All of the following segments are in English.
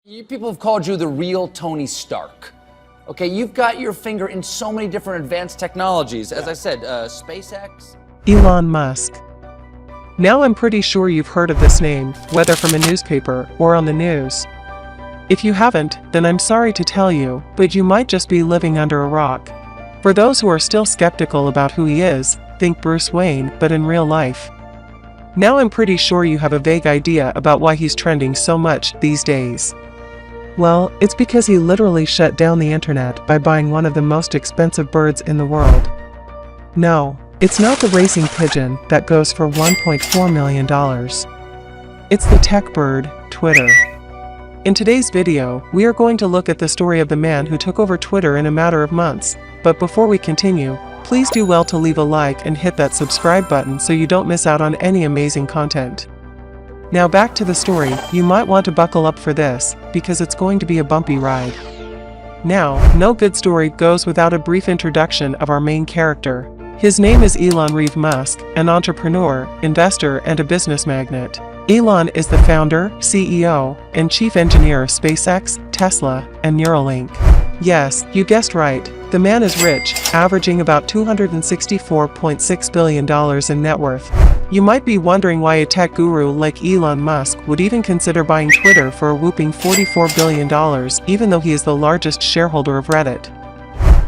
You people have called you the real Tony Stark. Okay, you've got your finger in so many different advanced technologies. As I said, SpaceX. Elon Musk. Now I'm pretty sure you've heard of this name, whether from a newspaper or on the news. If you haven't, then I'm sorry to tell you, but you might just be living under a rock. For those who are still skeptical about who he is, think Bruce Wayne, but in real life. Now I'm pretty sure you have a vague idea about why he's trending so much these days. Well, it's because he literally shut down the internet by buying one of the most expensive birds in the world. No, it's not the racing pigeon that goes for $1.4 million. It's the tech bird, Twitter. In today's video, we are going to look at the story of the man who took over Twitter in a matter of months. But before we continue, please do well to leave a like and hit that subscribe button so you don't miss out on any amazing content. Now back to the story. You might want to buckle up for this, because it's going to be a bumpy ride. Now, no good story goes without a brief introduction of our main character. His name is Elon Musk, an entrepreneur, investor and a business magnate. Elon is the founder, CEO, and chief engineer of SpaceX, Tesla, and Neuralink. Yes, you guessed right. The man is rich, averaging about $264.6 billion in net worth. You might be wondering why a tech guru like Elon Musk would even consider buying Twitter for a whopping $44 billion, even though he is the largest shareholder of Reddit.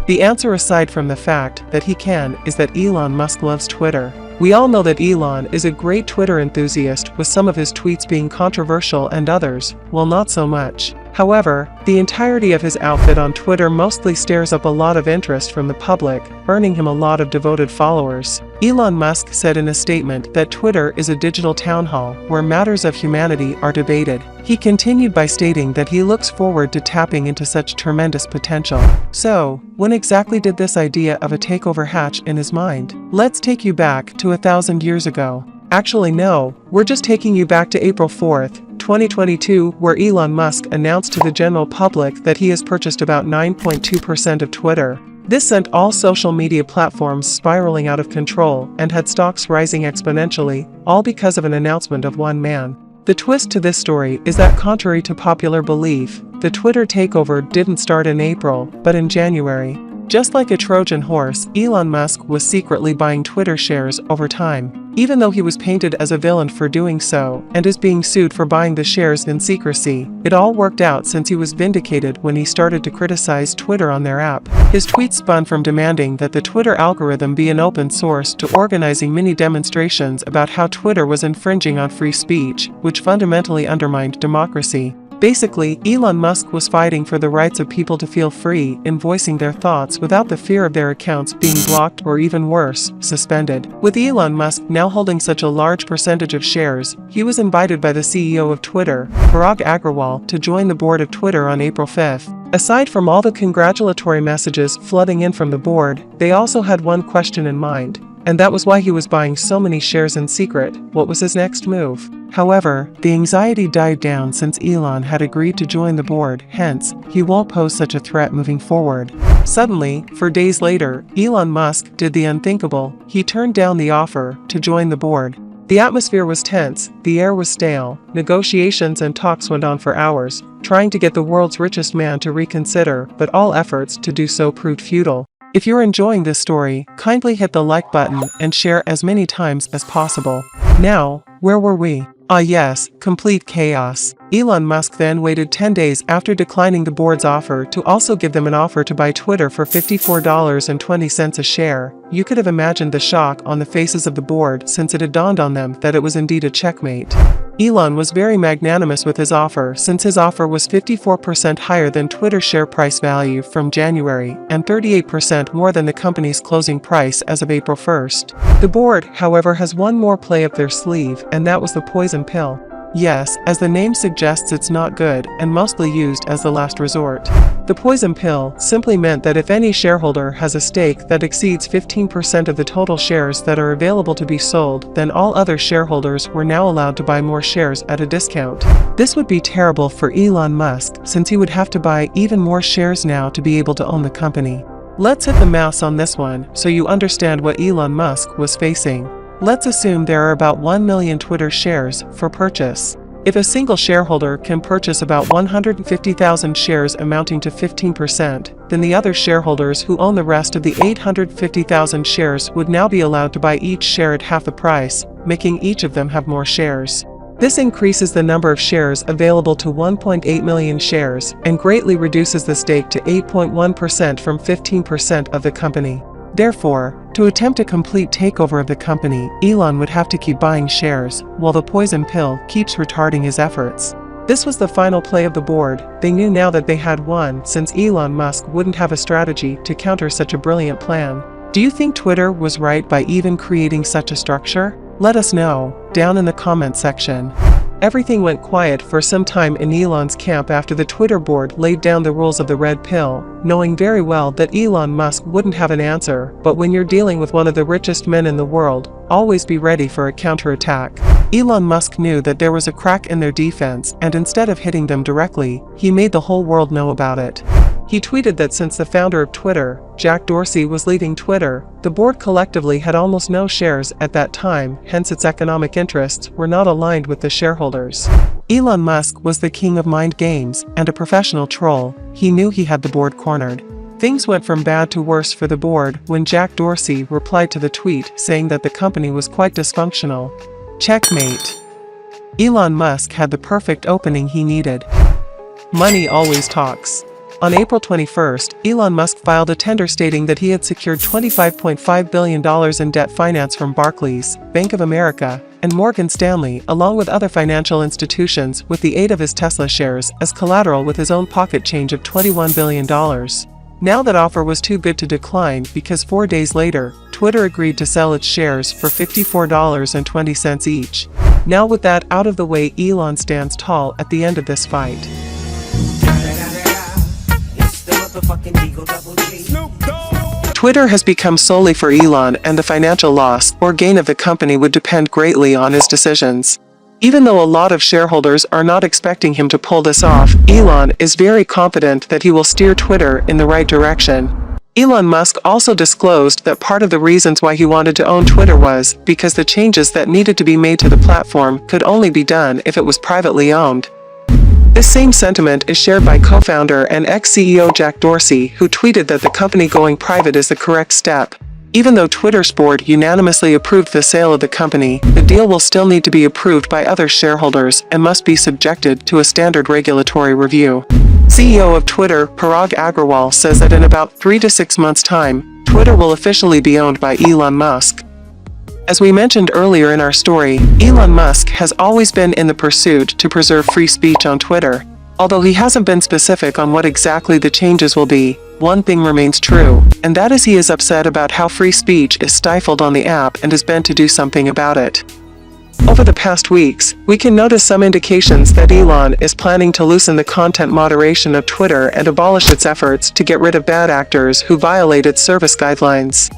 The answer, aside from the fact that he can, is that Elon Musk loves Twitter. We all know that Elon is a great Twitter enthusiast, with some of his tweets being controversial and others, well, not so much. However, the entirety of his outfit on Twitter mostly stirs up a lot of interest from the public, earning him a lot of devoted followers. Elon Musk said in a statement that Twitter is a digital town hall where matters of humanity are debated. He continued by stating that he looks forward to tapping into such tremendous potential. So, when exactly did this idea of a takeover hatch in his mind? Let's take you back to 1,000 years ago. Actually no, we're just taking you back to April 4th, 2022, where Elon Musk announced to the general public that he has purchased about 9.2% of Twitter. This sent all social media platforms spiraling out of control and had stocks rising exponentially, all because of an announcement of one man. The twist to this story is that, contrary to popular belief, the Twitter takeover didn't start in April, but in January. Just like a Trojan horse, Elon Musk was secretly buying Twitter shares over time. Even though he was painted as a villain for doing so, and is being sued for buying the shares in secrecy, it all worked out since he was vindicated when he started to criticize Twitter on their app. His tweets spun from demanding that the Twitter algorithm be an open source to organizing mini demonstrations about how Twitter was infringing on free speech, which fundamentally undermined democracy. Basically, Elon Musk was fighting for the rights of people to feel free in voicing their thoughts without the fear of their accounts being blocked or, even worse, suspended. With Elon Musk now holding such a large percentage of shares, he was invited by the CEO of Twitter, Parag Agrawal, to join the board of Twitter on April 5th. Aside from all the congratulatory messages flooding in from the board, they also had one question in mind. And that was why he was buying so many shares in secret. What was his next move? However, the anxiety died down since Elon had agreed to join the board, hence, he won't pose such a threat moving forward. Suddenly, 4 days later, Elon Musk did the unthinkable. He turned down the offer to join the board. The atmosphere was tense, the air was stale, negotiations and talks went on for hours, trying to get the world's richest man to reconsider, but all efforts to do so proved futile. If you're enjoying this story, kindly hit the like button and share as many times as possible. Now, where were we? Ah yes, complete chaos. Elon Musk then waited 10 days after declining the board's offer to also give them an offer to buy Twitter for $54.20 a share. You could have imagined the shock on the faces of the board since it had dawned on them that it was indeed a checkmate. Elon was very magnanimous with his offer since his offer was 54% higher than Twitter's share price value from January and 38% more than the company's closing price as of April 1st. The board, however, has one more play up their sleeve, and that was the poison pill. Yes, as the name suggests, it's not good and mostly used as the last resort. The poison pill simply meant that if any shareholder has a stake that exceeds 15% of the total shares that are available to be sold, then all other shareholders were now allowed to buy more shares at a discount. This would be terrible for Elon Musk since he would have to buy even more shares now to be able to own the company. Let's hit the mouse on this one so you understand what Elon Musk was facing. Let's assume there are about 1 million Twitter shares for purchase. If a single shareholder can purchase about 150,000 shares amounting to 15%, then the other shareholders who own the rest of the 850,000 shares would now be allowed to buy each share at half the price, making each of them have more shares. This increases the number of shares available to 1.8 million shares and greatly reduces the stake to 8.1% from 15% of the company. Therefore, to attempt a complete takeover of the company, Elon would have to keep buying shares, while the poison pill keeps retarding his efforts. This was the final play of the board. They knew now that they had won, since Elon Musk wouldn't have a strategy to counter such a brilliant plan. Do you think Twitter was right by even creating such a structure? Let us know, down in the comment section. Everything went quiet for some time in Elon's camp after the Twitter board laid down the rules of the red pill, knowing very well that Elon Musk wouldn't have an answer. But when you're dealing with one of the richest men in the world, always be ready for a counterattack. Elon Musk knew that there was a crack in their defense, and instead of hitting them directly, he made the whole world know about it. He tweeted that since the founder of Twitter, Jack Dorsey, was leaving Twitter, the board collectively had almost no shares at that time, hence its economic interests were not aligned with the shareholders. Elon Musk was the king of mind games and a professional troll. He knew he had the board cornered. Things went from bad to worse for the board when Jack Dorsey replied to the tweet saying that the company was quite dysfunctional. Checkmate. Elon Musk had the perfect opening he needed. Money always talks. On April 21st, Elon Musk filed a tender stating that he had secured $25.5 billion in debt finance from Barclays, Bank of America, and Morgan Stanley, along with other financial institutions, with the aid of his Tesla shares, as collateral with his own pocket change of $21 billion. Now that offer was too good to decline because 4 days later, Twitter agreed to sell its shares for $54.20 each. Now with that out of the way, Elon stands tall at the end of this fight. Twitter has become solely for Elon, and the financial loss or gain of the company would depend greatly on his decisions. Even though a lot of shareholders are not expecting him to pull this off, Elon is very confident that he will steer Twitter in the right direction. Elon Musk also disclosed that part of the reasons why he wanted to own Twitter was because the changes that needed to be made to the platform could only be done if it was privately owned. This same sentiment is shared by co-founder and ex-CEO Jack Dorsey, who tweeted that the company going private is the correct step. Even though Twitter's board unanimously approved the sale of the company, the deal will still need to be approved by other shareholders and must be subjected to a standard regulatory review. CEO of Twitter, Parag Agrawal, says that in about 3 to 6 months' time, Twitter will officially be owned by Elon Musk. As we mentioned earlier in our story, Elon Musk has always been in the pursuit to preserve free speech on Twitter. Although he hasn't been specific on what exactly the changes will be, one thing remains true, and that is he is upset about how free speech is stifled on the app and is bent to do something about it. Over the past weeks, we can notice some indications that Elon is planning to loosen the content moderation of Twitter and abolish its efforts to get rid of bad actors who violate its service guidelines.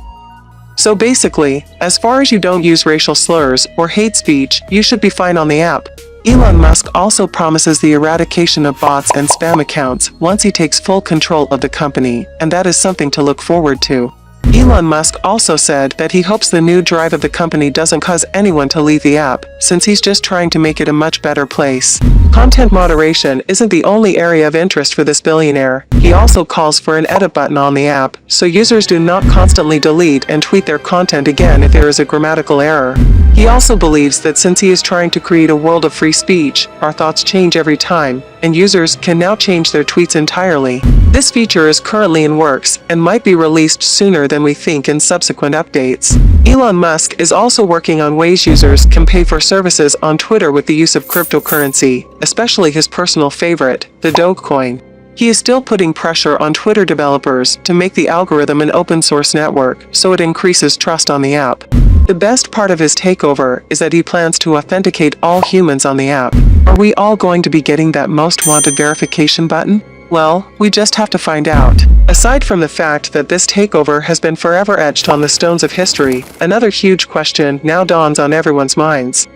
So basically, as far as you don't use racial slurs or hate speech, you should be fine on the app. Elon Musk also promises the eradication of bots and spam accounts once he takes full control of the company, and that is something to look forward to. Elon Musk also said that he hopes the new drive of the company doesn't cause anyone to leave the app, since he's just trying to make it a much better place. Content moderation isn't the only area of interest for this billionaire. He also calls for an edit button on the app, so users do not constantly delete and tweet their content again if there is a grammatical error. He also believes that since he is trying to create a world of free speech, our thoughts change every time, and users can now change their tweets entirely. This feature is currently in works and might be released sooner than we think in subsequent updates. Elon Musk is also working on ways users can pay for services on Twitter with the use of cryptocurrency, especially his personal favorite, the Dogecoin. He is still putting pressure on Twitter developers to make the algorithm an open source network so it increases trust on the app. The best part of his takeover is that he plans to authenticate all humans on the app. Are we all going to be getting that most wanted verification button? Well, we just have to find out. Aside from the fact that this takeover has been forever etched on the stones of history, another huge question now dawns on everyone's minds.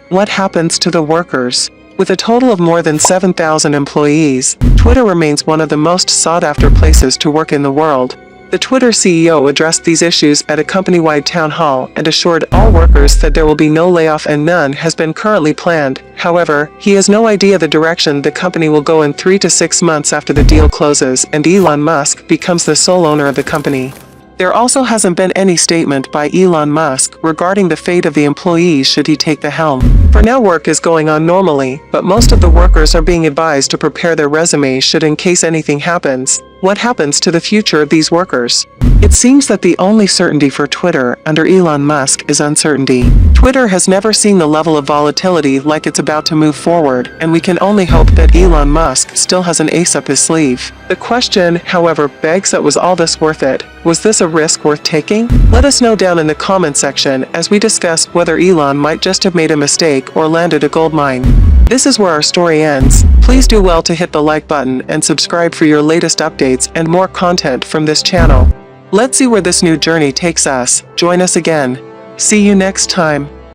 What happens to the workers? With a total of more than 7,000 employees, Twitter remains one of the most sought-after places to work in the world. The Twitter CEO addressed these issues at a company-wide town hall and assured all workers that there will be no layoff and none has been currently planned. However, he has no idea the direction the company will go in 3 to 6 months after the deal closes and Elon Musk becomes the sole owner of the company. There also hasn't been any statement by Elon Musk regarding the fate of the employees should he take the helm. For now, work is going on normally, but most of the workers are being advised to prepare their resumes should in case anything happens. What happens to the future of these workers? It seems that the only certainty for Twitter under Elon Musk is uncertainty. Twitter has never seen the level of volatility like it's about to move forward, and we can only hope that Elon Musk still has an ace up his sleeve. The question, however, begs that was all this worth it? Was this a risk worth taking? Let us know down in the comment section as we discuss whether Elon might just have made a mistake or landed a gold mine. This is where our story ends. Please do well to hit the like button and subscribe for your latest updates and more content from this channel. Let's see where this new journey takes us. Join us again. See you next time.